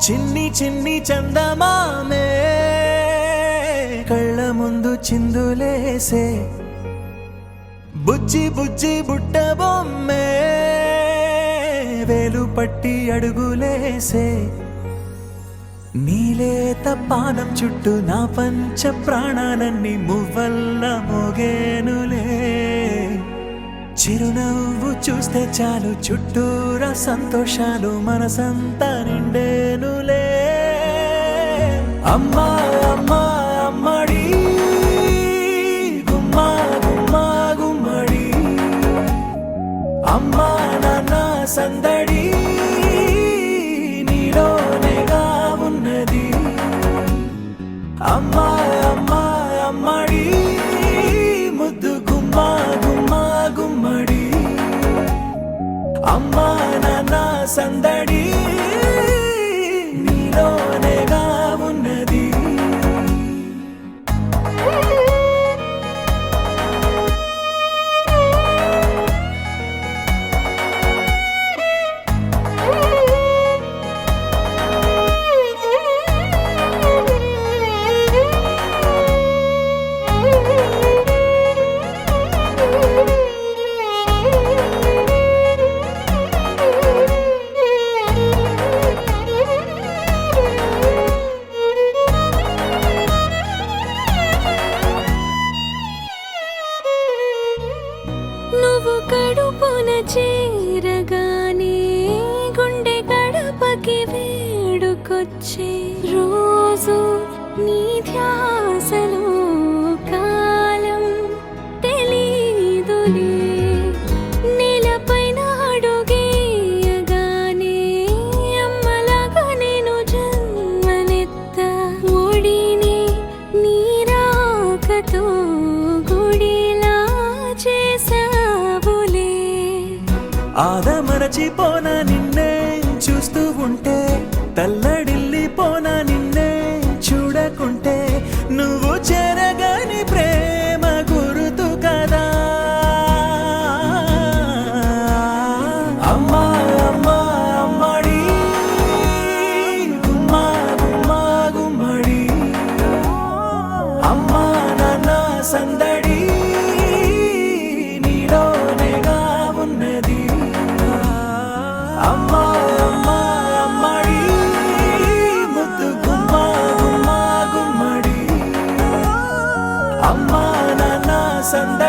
చిన్ని చిన్ని చందమామే కళ్ళ ముందు చిందులేసే బుజ్జి బుజ్జి బుట్ట బొమ్మే వేలు పట్టి అడుగులేసే నీలేత పానం చుట్టూ నా పంచ ప్రాణాలన్నీ మువ్వల్ల మోగేనులే చిరునవ్వు చూస్తే చాలు చుట్టూరా సంతోషాలు మనసంతా నిండేనులే అమ్మా అమ్మా అమ్మడి గుమ్మా గుమ్మా గుమ్మడి అమ్మా నాన్న సందడి నీలోనేగా ఉన్నది అమ్మా అమ్మా అమ్మడి ముద్దు గుమ్మా గుమ్మా గుమ్మడి అమ్మా నాన్న సందడి నీలోనేగా ఉన్నది నువ్వు కడుపున చేరగానే గుండె గడపకి వేడుకొచ్చే రోజు నీ ధ్యాసలో కాలం తెలీదులే నేలపైన అడుగేయగానే అమ్మలాగా నేను జన్మనెత్త ఒడిని నీ రాకతో గుడిలా చేసావులే ఆదమరచిపోనా నిన్నే చూస్తూ ఉంటే తల్లడిల్లిపోనా నిన్నే చూడకుంటే నువ్వు చెరగని ప్రేమ గురుతు కదా అమ్మా అమ్మా అమ్మడి గుమ్మా గుమ్మా గుమ్మడి అమ్మా నాన్న సందడి నీలోనేగా ఉన్నది అమ్మా అమ్మా అమ్మడి ముద్దు గుమ్మా గుమ్మా గుమ్మడి అమ్మా నాన్న సందడి